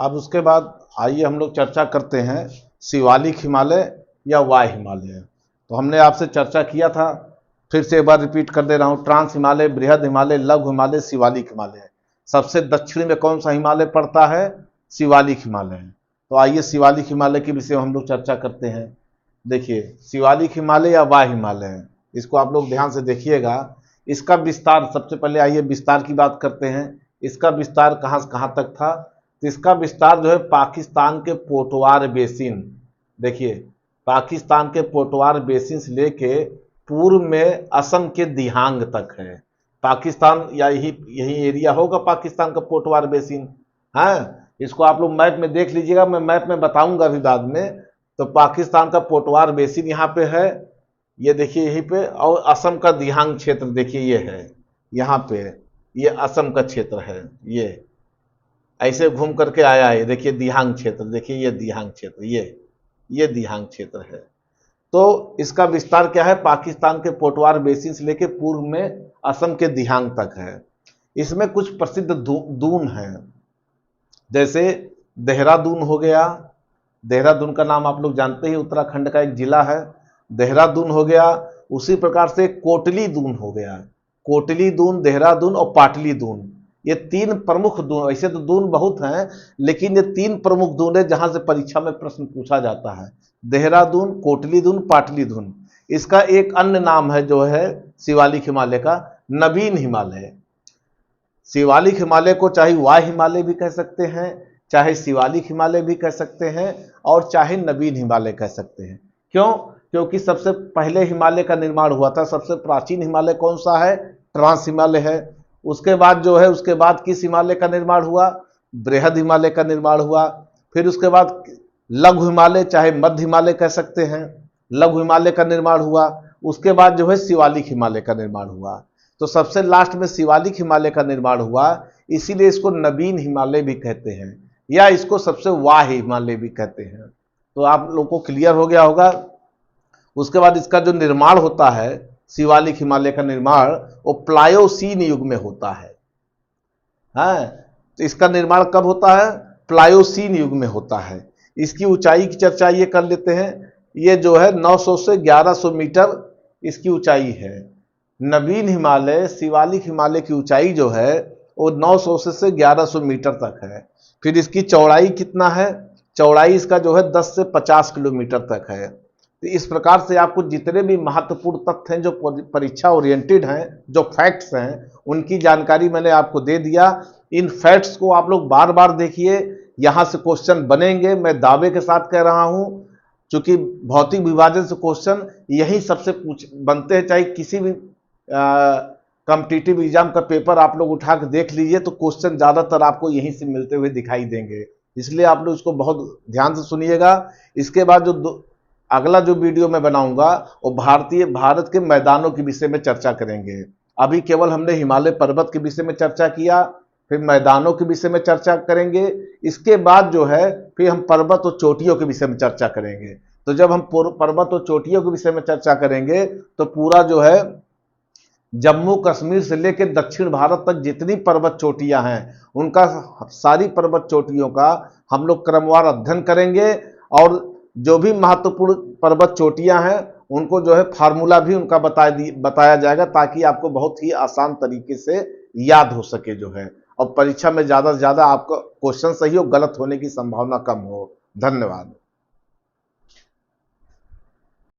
अब उसके बाद आइए हम लोग चर्चा करते हैं शिवालिक हिमालय या वाय हिमालय। तो हमने आपसे चर्चा किया था, फिर से एक बार रिपीट कर दे रहा हूँ। ट्रांस हिमालय, बृहद हिमालय, लघु हिमालय, शिवालिक हिमालय। सबसे दक्षिण में कौन सा हिमालय पड़ता है? शिवालिक हिमालय। तो आइए शिवालिक हिमालय के विषय में हम लोग चर्चा करते हैं। देखिए, शिवालिक हिमालय या वाय हिमालय, इसको आप लोग ध्यान से देखिएगा। इसका विस्तार, सबसे पहले आइए विस्तार की बात करते हैं। इसका विस्तार कहाँ से कहाँ तक था? तो इसका विस्तार जो है पाकिस्तान के पोटवार बेसिन, देखिए पाकिस्तान के पोटवार बेसिन से लेके पूर्व में असम के दिहांग तक है। पाकिस्तान या यही यही एरिया होगा पाकिस्तान का पोटवार बेसिन। हाँ, इसको आप लोग मैप में देख लीजिएगा, मैं मैप में बताऊंगा अभी बाद में। तो पाकिस्तान का पोटवार बेसिन यहाँ पे है, ये देखिए यहीं पे। और असम का दिहांग क्षेत्र देखिए ये है यहाँ पे, ये असम का क्षेत्र है। ये ऐसे घूम करके आया है, देखिए दिहांग क्षेत्र, देखिए ये दिहांग क्षेत्र, ये दिहांग क्षेत्र है। तो इसका विस्तार क्या है? पाकिस्तान के पोटवार बेसिन से लेके पूर्व में असम के दिहांग तक है। इसमें कुछ प्रसिद्ध दून हैं, जैसे देहरादून हो गया। देहरादून का नाम आप लोग जानते ही, उत्तराखंड का एक जिला है। देहरादून हो गया। उसी प्रकार से कोटली दून हो गया। कोटली दून, देहरादून और पाटली दून, ये तीन प्रमुख दून। ऐसे तो दून बहुत हैं, लेकिन ये तीन प्रमुख दून है जहां से परीक्षा में प्रश्न पूछा जाता है। देहरादून, कोटली दून, पाटली दून। इसका एक अन्य नाम है जो है शिवालिक हिमालय का, नवीन हिमालय। शिवालिक हिमालय को चाहे वाय हिमालय भी कह सकते हैं, चाहे शिवालिक हिमालय भी कह सकते हैं, और चाहे नवीन हिमालय कह सकते हैं। क्यों? क्योंकि सबसे पहले हिमालय का निर्माण हुआ था। सबसे प्राचीन हिमालय कौन सा है? ट्रांस हिमालय है। उसके बाद जो है, उसके बाद किस हिमालय का निर्माण हुआ? बृहद हिमालय का निर्माण हुआ। फिर उसके बाद लघु हिमालय, चाहे मध्य हिमालय कह सकते हैं, लघु हिमालय का निर्माण हुआ। उसके बाद जो है शिवालिक हिमालय का निर्माण हुआ। तो सबसे लास्ट में शिवालिक हिमालय का निर्माण हुआ, इसीलिए इसको नवीन हिमालय भी कहते हैं, या इसको सबसे वाय हिमालय भी कहते हैं। तो आप लोगों को क्लियर हो गया होगा। उसके बाद इसका जो निर्माण होता है, शिवालिक हिमालय का निर्माण, वो प्लायोसीन युग में होता है। हाँ, तो इसका निर्माण कब होता है? प्लायोसीन युग में होता है। इसकी ऊंचाई की चर्चा ये कर लेते हैं। ये जो है 900 से 1100 मीटर इसकी ऊंचाई है। नवीन हिमालय, शिवालिक हिमालय की ऊंचाई जो है वो 900 से 1100 मीटर तक है। फिर इसकी चौड़ाई कितना है? चौड़ाई इसका जो है 10 से 50 किलोमीटर तक है। तो इस प्रकार से आपको जितने भी महत्वपूर्ण तथ्य हैं जो परीक्षा ओरिएंटेड हैं, जो फैक्ट्स हैं, उनकी जानकारी मैंने आपको दे दिया। इन फैक्ट्स को आप लोग बार बार देखिए, यहाँ से क्वेश्चन बनेंगे, मैं दावे के साथ कह रहा हूँ। चूंकि भौतिक विभाजन से क्वेश्चन यही सबसे बनते हैं, चाहे किसी भी कॉम्पिटिटिव एग्जाम का पेपर आप लोग उठा के देख लीजिए, तो क्वेश्चन ज़्यादातर आपको यहीं से मिलते हुए दिखाई देंगे। इसलिए आप लोग इसको बहुत ध्यान से सुनिएगा। इसके बाद जो अगला जो वीडियो मैं बनाऊंगा वो भारत के मैदानों के विषय में चर्चा करेंगे। अभी केवल हमने हिमालय पर्वत के विषय में चर्चा किया, फिर मैदानों के विषय में चर्चा करेंगे। इसके बाद जो है फिर हम पर्वत और चोटियों के विषय में चर्चा करेंगे। तो जब हम पर्वत और चोटियों के विषय में चर्चा करेंगे, तो पूरा जो है जम्मू कश्मीर से लेकर दक्षिण भारत तक जितनी पर्वत चोटियां हैं, उनका सारी पर्वत चोटियों का हम लोग क्रमवार अध्ययन करेंगे। और जो भी महत्वपूर्ण पर्वत चोटियां हैं, उनको जो है फार्मूला भी उनका बताया जाएगा, ताकि आपको बहुत ही आसान तरीके से याद हो सके जो है, और परीक्षा में ज़्यादा से ज़्यादा आपका क्वेश्चन सही हो, गलत होने की संभावना कम हो। धन्यवाद।